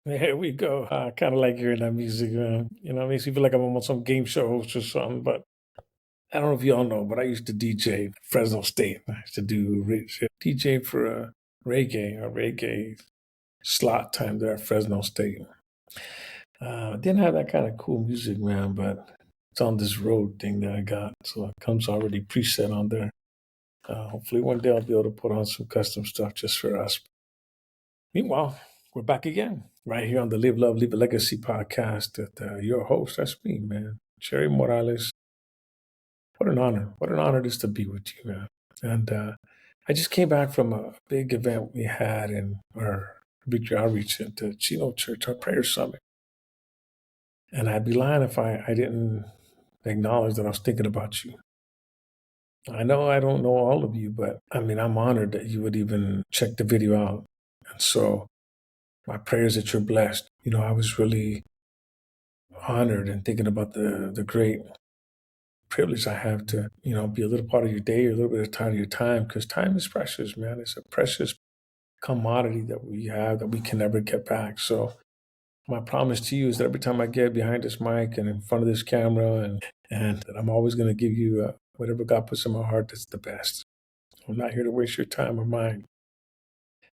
Here we go. I kind of like hearing that music, man. It makes me feel like I'm on some game show host or something. But I don't know if y'all know, but I used to DJ Fresno State. I used to do DJ for a reggae slot time there at Fresno State. Didn't have that kind of cool music, man, but it's on this road thing that I got. So it comes already preset on there. Hopefully one day I'll be able to put on some custom stuff just for us. Meanwhile, we're back again right here on the Live, Love, Leave a Legacy podcast. Your host, that's me, man, Cherry Morales. What an honor. What an honor it is to be with you, man. And I just came back from a big event we had in our Victory Outreach at the Chino Church, our prayer summit. And I'd be lying if I didn't acknowledge that I was thinking about you. I know I don't know all of you, but I mean, I'm honored that you would even check the video out. And so my prayers that you're blessed. I was really honored and thinking about the great privilege I have to, be a little part of your day or a little bit of time of your time, because time is precious, man. It's a precious commodity that we have that we can never get back. So my promise to you is that every time I get behind this mic and in front of this camera, and that I'm always going to give you whatever God puts in my heart that's the best. I'm not here to waste your time or mine.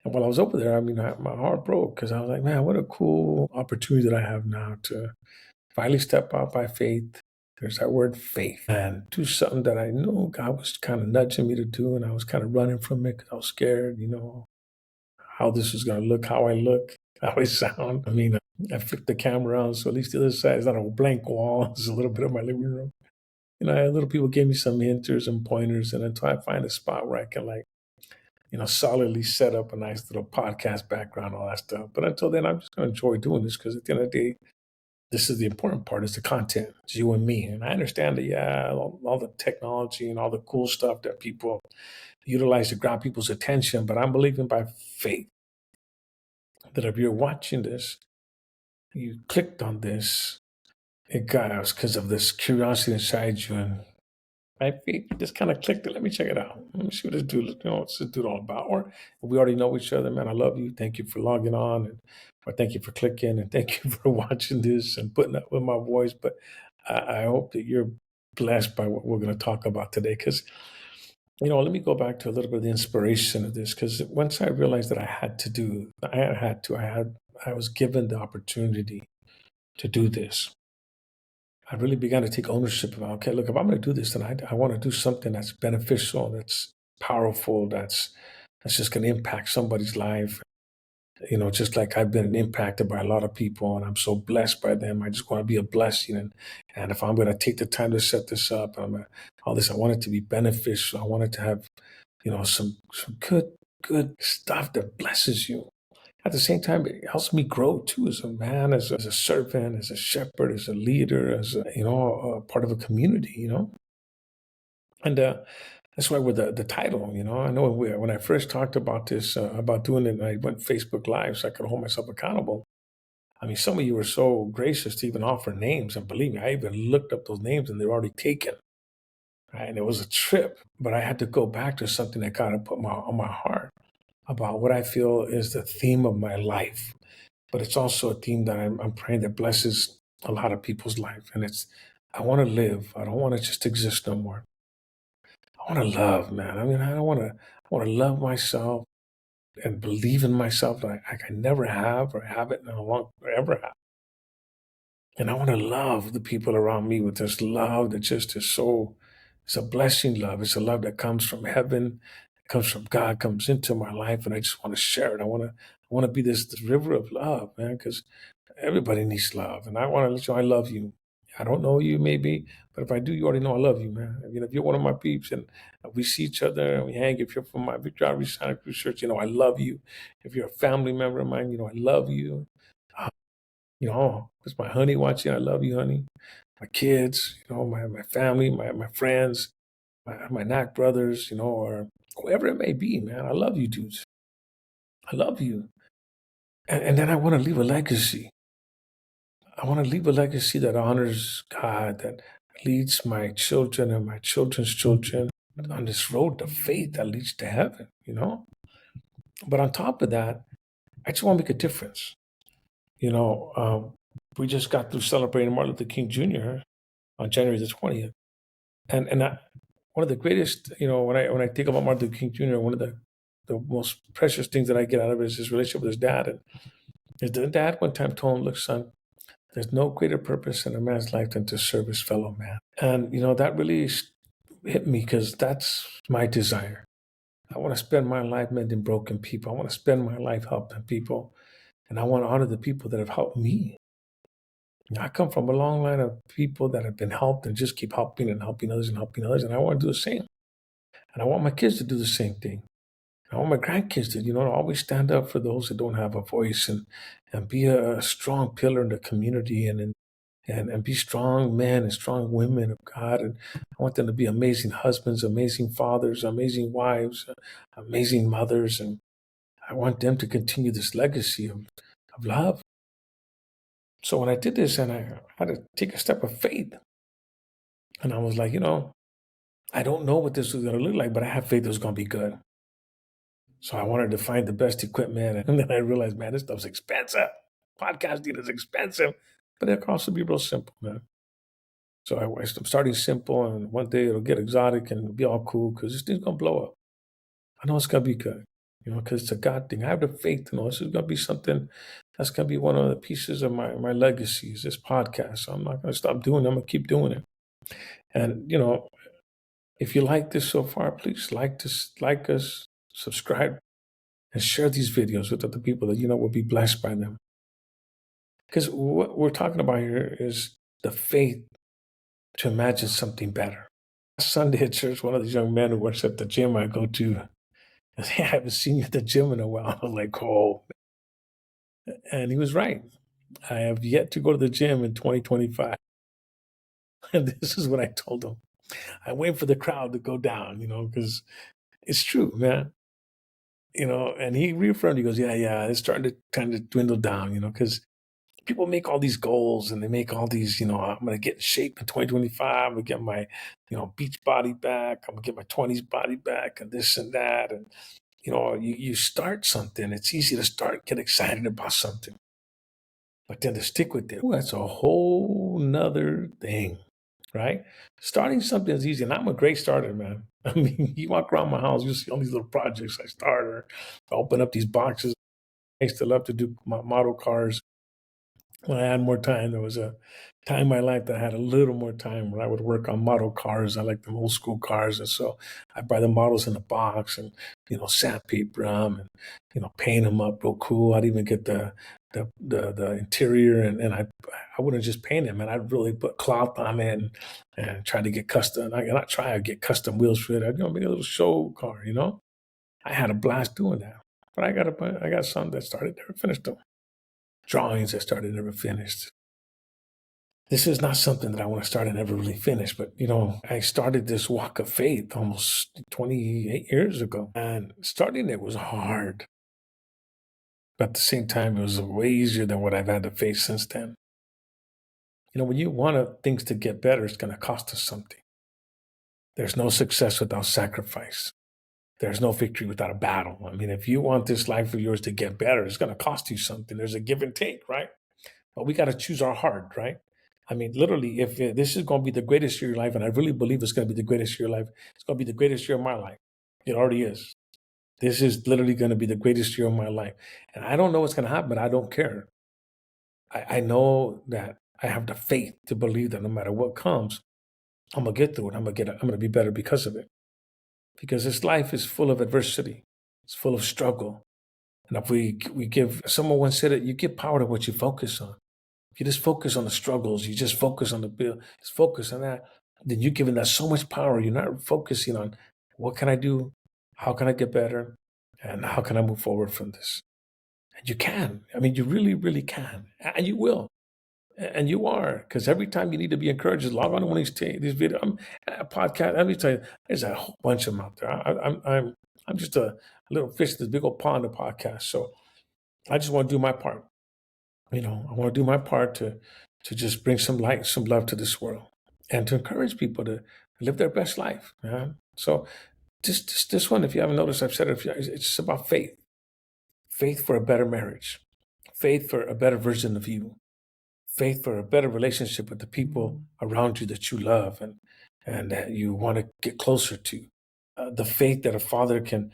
And while I was over there, I mean, my heart broke because I was like, man, what a cool opportunity that I have now to finally step out by faith. There's that word faith, and do something that I know God was kind of nudging me to do. And I was kind of running from it because I was scared, how this is going to look, how I look, how I sound. I mean, I flipped the camera on, so at least the other side is not a blank wall. It's a little bit of my living room. Little people gave me some hinters and pointers, and until I find a spot where I can, like, solidly set up a nice little podcast background, all that stuff. But until then, I'm just going to enjoy doing this because at the end of the day, this is the important part is the content. It's you and me. And I understand that, yeah, all the technology and all the cool stuff that people utilize to grab people's attention. But I'm believing by faith that if you're watching this, you clicked on this, it got us because of this curiosity inside you. And by faith, you just kind of clicked it. Let me check it out. Let me see what this dude, what's this dude all about? Or if we already know each other, man, I love you. Thank you for logging on. Or thank you for clicking. And thank you for watching this and putting up with my voice. But I hope that you're blessed by what we're going to talk about today. Because, let me go back to a little bit of the inspiration of this. Because once I realized that I was given the opportunity to do this. I really began to take ownership of, okay, look, if I'm going to do this, then I want to do something that's beneficial, that's powerful, that's just going to impact somebody's life. Just like I've been impacted by a lot of people, and I'm so blessed by them. I just want to be a blessing, and if I'm going to take the time to set this up, all this, I want it to be beneficial. I want it to have, some good stuff that blesses you. At the same time, it helps me grow too as a man, as a servant, as a shepherd, as a leader, as a part of a community. And that's why with the title, I know when I first talked about this, about doing it, and I went Facebook Live so I could hold myself accountable. I mean, some of you were so gracious to even offer names, and believe me, I even looked up those names, and they're already taken. Right? And it was a trip, but I had to go back to something that God had put on my heart about what I feel is the theme of my life, but it's also a theme that I'm praying that blesses a lot of people's life. And it's, I want to live. I don't want to just exist no more. I want to love, man. I mean, I want to love myself and believe in myself like I never have or haven't in a long, or ever have. And I want to love the people around me with this love that just is so, it's a blessing love. It's a love that comes from heaven, comes from God, comes into my life. And I just want to share it. I want to be this river of love, man, because everybody needs love. And I want to let you know I love you. I don't know you maybe, but if I do, you already know I love you, man. I mean, if you're one of my peeps and we see each other and we hang, if you're from my Victory Outreach Santa Cruz Church, I love you. If you're a family member of mine, I love you. It's my honey watching. I love you, honey. My kids, my family, my friends, my knack brothers, or whoever it may be, man. I love you, dudes. I love you. And then I want to leave a legacy. I want to leave a legacy that honors God, that leads my children and my children's children on this road to faith that leads to heaven. But on top of that, I just want to make a difference. You know, we just got through celebrating Martin Luther King Jr. on January the 20th. One of the greatest, when I think about Martin Luther King Jr., one of the most precious things that I get out of it is his relationship with his dad. And his dad one time told him, "Look, son, there's no greater purpose in a man's life than to serve his fellow man." And that really hit me because that's my desire. I want to spend my life mending broken people. I want to spend my life helping people, and I want to honor the people that have helped me. I come from a long line of people that have been helped and just keep helping and helping others and helping others, and I want to do the same. And I want my kids to do the same thing. I want my grandkids to, always stand up for those that don't have a voice and be a strong pillar in the community and be strong men and strong women of God. And I want them to be amazing husbands, amazing fathers, amazing wives, amazing mothers. And I want them to continue this legacy of love. So when I did this and I had to take a step of faith, and I was like, I don't know what this is going to look like, but I have faith it's going to be good. So I wanted to find the best equipment. And then I realized, man, this stuff's expensive. Podcasting is expensive, but it can also be real simple, man. So I'm starting simple, and one day it'll get exotic and it'll be all cool because this thing's going to blow up. I know it's going to be good, because it's a God thing. I have the faith to know this is going to be something that's going to be one of the pieces of my legacy is this podcast. So I'm not going to stop doing it. I'm going to keep doing it. And, if you like this so far, please like us, subscribe, and share these videos with other people that will be blessed by them. Because what we're talking about here is the faith to imagine something better. Sunday at church, one of these young men who works at the gym I go to, I say, I haven't seen you at the gym in a while. I was like, oh. And he was right. I have yet to go to the gym in 2025. And this is what I told him. I wait for the crowd to go down, because it's true, man. And he reaffirmed, he goes, yeah, it's starting to kind of dwindle down, because people make all these goals and they make all these, I'm going to get in shape in 2025. I'm going to get my, beach body back. I'm going to get my 20s body back and this and that. And, you start something. It's easy to start, get excited about something. But then to stick with it, ooh, that's a whole nother thing, right? Starting something is easy. And I'm a great starter, man. I mean, you walk around my house, you see all these little projects I started. I open up these boxes. I used to love to do my model cars when I had more time. There was a time in my life that I had a little more time where I would work on model cars. I like them old school cars. And so I buy the models in a box and, sandpaper them and, paint them up real cool. I'd even get the interior and I wouldn't just paint them, and I'd really put cloth on it and try to get custom. Not try to get custom wheels for it. I'd, make a little show car, I had a blast doing that. But I got some that started, never finished them. Drawings that started, never finished. This is not something that I want to start and never really finish, but I started this walk of faith almost 28 years ago, and starting it was hard. But at the same time, it was way easier than what I've had to face since then. When you want things to get better, it's going to cost us something. There's no success without sacrifice. There's no victory without a battle. I mean, if you want this life of yours to get better, it's going to cost you something. There's a give and take, right? But we got to choose our heart, right? I mean, literally, if this is going to be the greatest year of your life, and I really believe it's going to be the greatest year of your life, it's going to be the greatest year of my life. It already is. This is literally going to be the greatest year of my life. And I don't know what's going to happen, but I don't care. I know that I have the faith to believe that no matter what comes, I'm going to get through it. I'm going to be better because of it. Because this life is full of adversity. It's full of struggle. And if we give, someone once said it, you give power to what you focus on. If you just focus on the struggles, you just focus on the bill, just focus on that, then you're giving that so much power. You're not focusing on what can I do? How can I get better? And how can I move forward from this? And you can. I mean, you really, really can. And you will. And you are. Because every time you need to be encouraged, just log on to one of these videos. A podcast. Let me tell you, there's a whole bunch of them out there. I'm just a little fish in this big old pond of podcasts. So I just want to do my part. I want to do my part to just bring some light, some love to this world, and to encourage people to live their best life. Man. So this one, if you haven't noticed, I've said it. It's just about faith, faith for a better marriage, faith for a better version of you, faith for a better relationship with the people around you that you love and that you want to get closer to. The faith that a father can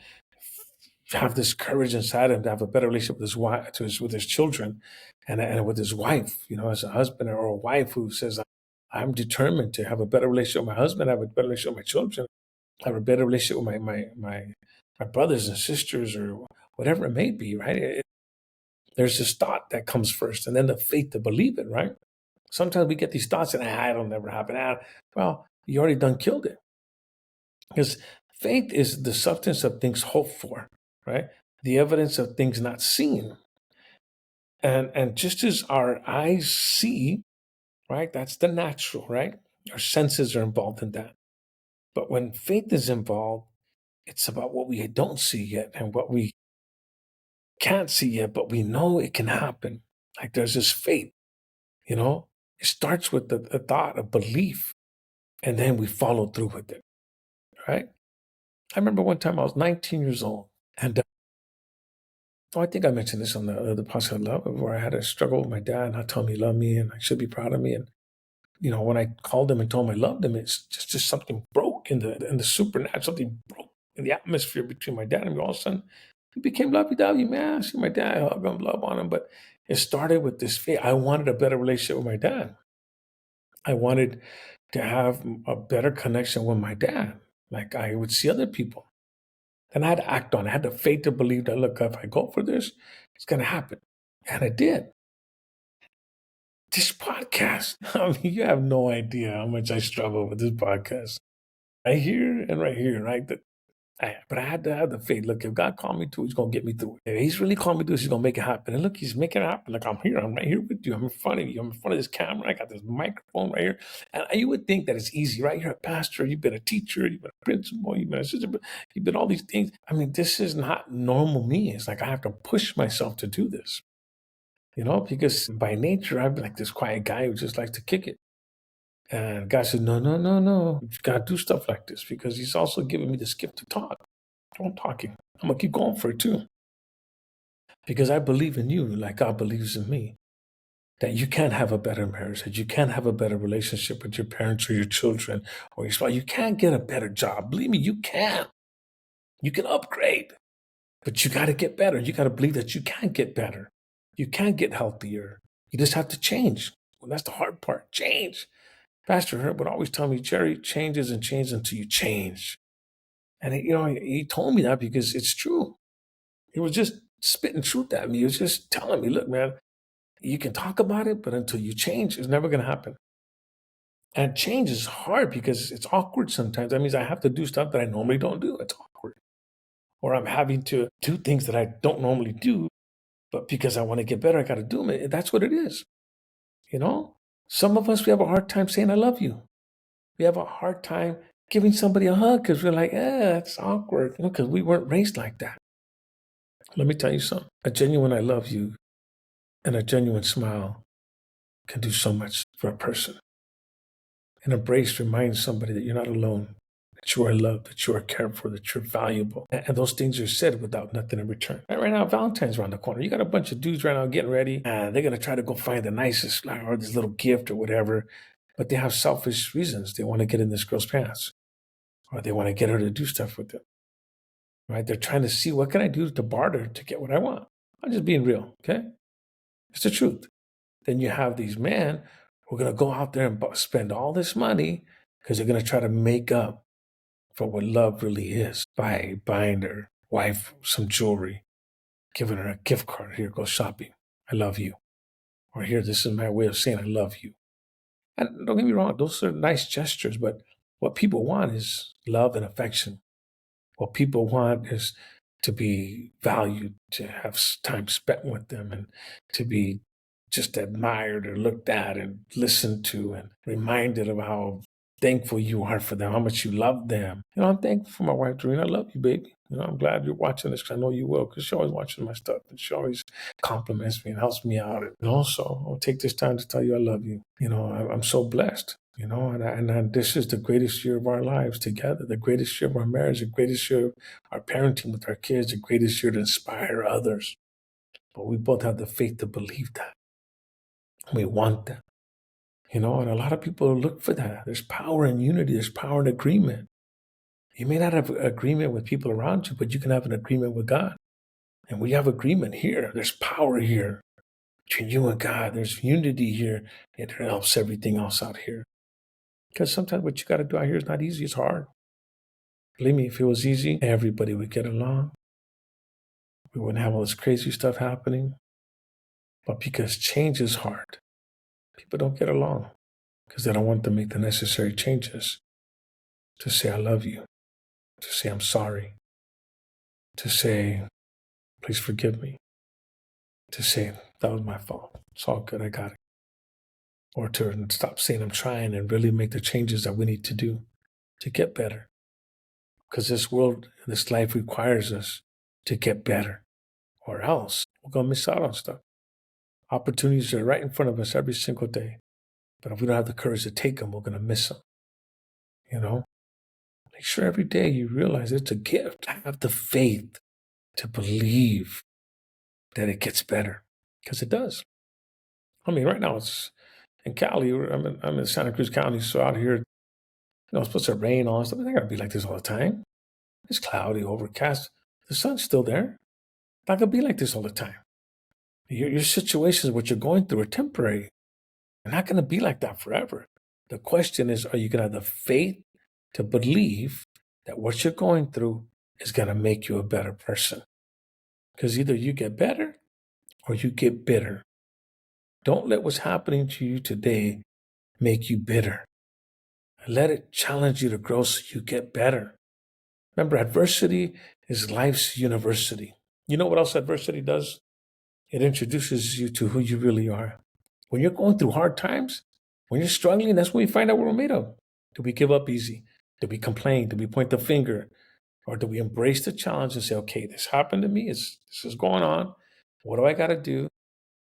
have this courage inside him to have a better relationship with his wife, with his children, and with his wife. You know, as a husband or a wife who says, "I'm determined to have a better relationship with my husband, have a better relationship with my children, have a better relationship with my brothers and sisters, or whatever it may be." Right? There's this thought that comes first, and then the faith to believe it. Right? Sometimes we get these thoughts, and it'll never happen. Well, you already done killed it. Because faith is the substance of things hoped for, right? The evidence of things not seen. And just as our eyes see, right? That's the natural, right? Our senses are involved in that. But when faith is involved, it's about what we don't see yet and what we can't see yet, but we know it can happen. Like there's this faith, you know? It starts with the thought of belief, and then we follow through with it, right? I remember one time I was 19 years old, and oh, I think I mentioned this on the podcast I love, where I had a struggle with my dad, not telling me he loved me and I should be proud of me. And when I called him and told him I loved him, it's just something broke in the supernatural. Something broke in the atmosphere between my dad and me. All of a sudden, he became lovey-dovey, man. I see my dad, hug him, love on him. But it started with this faith. I wanted a better relationship with my dad. I wanted to have a better connection with my dad, like I would see other people. And I had to act on it. I had the faith to believe that, look, if I go for this, it's going to happen. And it did. This podcast, I mean, you have no idea how much I struggle with this podcast. Right here and right here, right? But I had to have the faith. Look, if God called me to, He's gonna get me through it. If He's really called me to, He's gonna make it happen. And look, He's making it happen. Like I'm here, I'm right here with you. I'm in front of you. I'm in front of this camera. I got this microphone right here. And you would think that it's easy, right? You're a pastor. You've been a teacher. You've been a principal. You've been a sister. You've been all these things. I mean, this is not normal me. It's like I have to push myself to do this. Because by nature I've been like this quiet guy who just likes to kick it. And God said, no, no, no, no. You gotta do stuff like this because He's also giving me this gift to talk. I'm talking. I'm gonna keep going for it too. Because I believe in you like God believes in me. That you can have a better marriage, that you can have a better relationship with your parents or your children or your spouse. You can get a better job. Believe me, you can. You can upgrade. But you gotta get better. You gotta believe that you can get better. You can get healthier. You just have to change. Well, that's the hard part. Change. Pastor Herb would always tell me, Jerry, change isn't change until you change. And he told me that because it's true. He was just spitting truth at me. He was just telling me, look, man, you can talk about it, but until you change, it's never going to happen. And change is hard because it's awkward sometimes. That means I have to do stuff that I normally don't do. It's awkward. Or I'm having to do things that I don't normally do, but because I want to get better, I got to do them. That's what it is. You know, some of us, we have a hard time saying, I love you. We have a hard time giving somebody a hug because we're like, it's awkward, because we weren't raised like that. Let me tell you something. A genuine I love you and a genuine smile can do so much for a person. An embrace reminds somebody that you're not alone, that you are loved, that you are cared for, that you're valuable. And those things are said without nothing in return. Right now, Valentine's around the corner. You got a bunch of dudes right now getting ready, and they're going to try to go find the nicest flower or this little gift or whatever, but they have selfish reasons. They want to get in this girl's pants, or they want to get her to do stuff with them. Right? They're trying to see what can I do to barter to get what I want. I'm just being real, okay? It's the truth. Then you have these men who are going to go out there and spend all this money because they're going to try to make up for what love really is by buying their wife some jewelry, giving her a gift card. Here, go shopping. I love you. Or here, this is my way of saying I love you. And don't get me wrong, those are nice gestures, but what people want is love and affection. What people want is to be valued, to have time spent with them, and to be just admired or looked at and listened to and reminded of how thankful you are for them, how much you love them. I'm thankful for my wife, Doreen. I love you, baby. I'm glad you're watching this because I know you will, because she's always watching my stuff and she always compliments me and helps me out. And also, I'll take this time to tell you I love you. I'm so blessed. And this is the greatest year of our lives together, the greatest year of our marriage, the greatest year of our parenting with our kids, the greatest year to inspire others. but we both have the faith to believe that. We want that, and a lot of people look for that. There's power in unity, there's power in agreement. You may not have agreement with people around you, but you can have an agreement with God. And we have agreement here. There's power here between you and God. There's unity here. It helps everything else out here. Because sometimes what you got to do out here is not easy. It's hard. Believe me, if it was easy, everybody would get along. We wouldn't have all this crazy stuff happening. But because change is hard, people don't get along because they don't want to make the necessary changes to say, I love you, to say, I'm sorry, to say, please forgive me, to say, that was my fault. It's all good. I got it. Or to stop saying I'm trying and really make the changes that we need to do to get better. Because this world, this life requires us to get better, or else we're going to miss out on stuff. Opportunities are right in front of us every single day. But if we don't have the courage to take them, we're going to miss them. Make sure every day you realize it's a gift. Have the faith to believe that it gets better, because it does. I mean, right now it's in Cali. I'm in Santa Cruz County, so out here, it's supposed to rain, all that stuff. It's not going to be like this all the time. It's cloudy, overcast. The sun's still there. It's not going to be like this all the time. Your situations, what you're going through, are temporary. They're not going to be like that forever. The question is, are you going to have the faith to believe that what you're going through is going to make you a better person? Because either you get better or you get bitter. Don't let what's happening to you today make you bitter. Let it challenge you to grow so you get better. Remember, adversity is life's university. You know what else adversity does? It introduces you to who you really are. When you're going through hard times, when you're struggling, that's when you find out what we're made of. Do we give up easy? Do we complain? Do we point the finger? Or do we embrace the challenge and say, okay, this happened to me. This is going on. What do I got to do?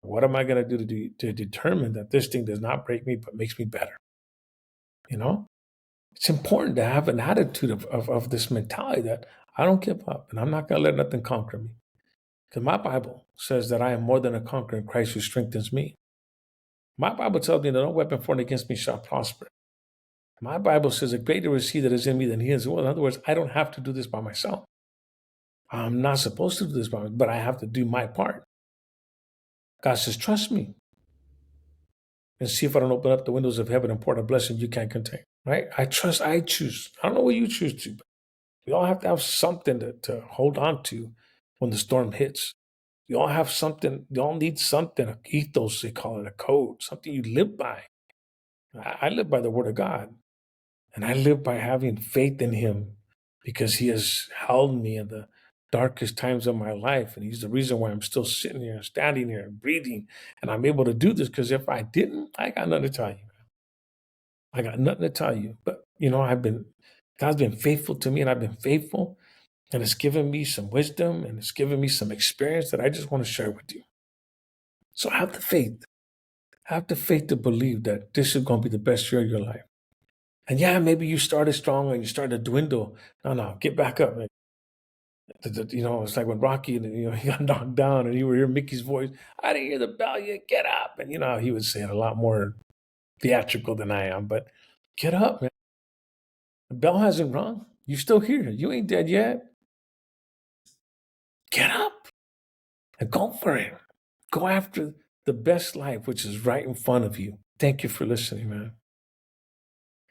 What am I going to do to determine that this thing does not break me, but makes me better? It's important to have an attitude of this mentality that I don't give up and I'm not going to let nothing conquer me. Because my Bible says that I am more than a conqueror in Christ who strengthens me. My Bible tells me that no weapon formed against me shall prosper. My Bible says that greater is he that is in me than he is. Well, in other words, I don't have to do this by myself. I'm not supposed to do this by myself, but I have to do my part. God says, trust me and see if I don't open up the windows of heaven and pour out a blessing you can't contain. Right? I choose. I don't know what you choose to, but we all have to have something to hold on to when the storm hits. We all have something, you all need something, an ethos, they call it, a code, something you live by. I live by the word of God, and I live by having faith in him because he has held me in the darkest times of my life. And he's the reason why I'm still sitting here, standing here, and breathing. And I'm able to do this because if I didn't, I got nothing to tell you. I got nothing to tell you. But, God's been faithful to me, and I've been faithful. And it's given me some wisdom, and it's given me some experience that I just want to share with you. So have the faith. Have the faith to believe that this is going to be the best year of your life. And yeah, maybe you started strong and you started to dwindle. No, get back up. It's like when Rocky, he got knocked down and you were hearing Mickey's voice. I didn't hear the bell yet. Get up. And he would say it a lot more theatrical than I am. But get up, man. The bell hasn't rung. You're still here. You ain't dead yet. Get up and go for it. Go after the best life, which is right in front of you. Thank you for listening, man.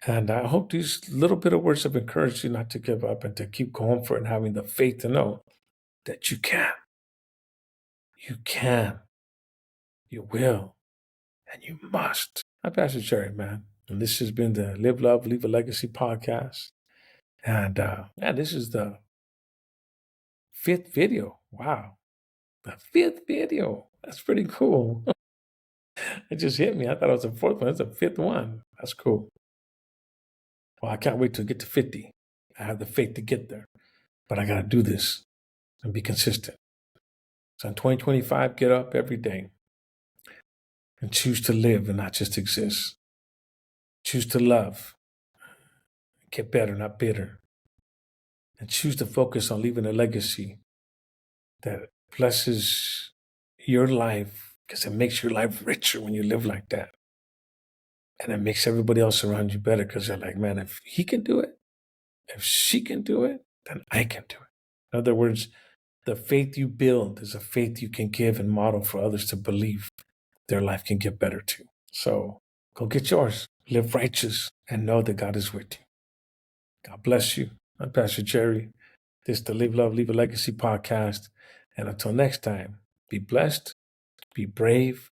And I hope these little bit of words have encouraged you not to give up and to keep going for it and having the faith to know that you can. You can. You will. And you must. I'm Pastor Jerry, man. And this has been the Live, Love, Leave a Legacy podcast. And this is the 5th video. Wow. The 5th video. That's pretty cool. It just hit me. I thought it was the 4th one. It's the 5th one. That's cool. Well, I can't wait to get to 50. I have the faith to get there. But I got to do this and be consistent. So in 2025, get up every day and choose to live and not just exist. Choose to love, get better, not bitter. And choose to focus on leaving a legacy that blesses your life, because it makes your life richer when you live like that. And it makes everybody else around you better because they're like, man, if he can do it, if she can do it, then I can do it. In other words, the faith you build is a faith you can give and model for others to believe their life can get better too. So go get yours, live righteous, and know that God is with you. God bless you. I'm Pastor Jerry. This is the Live Love, Leave a Legacy podcast. And until next time, be blessed, be brave,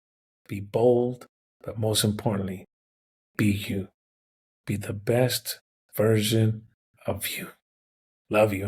be bold, but most importantly, be you. Be the best version of you. Love you.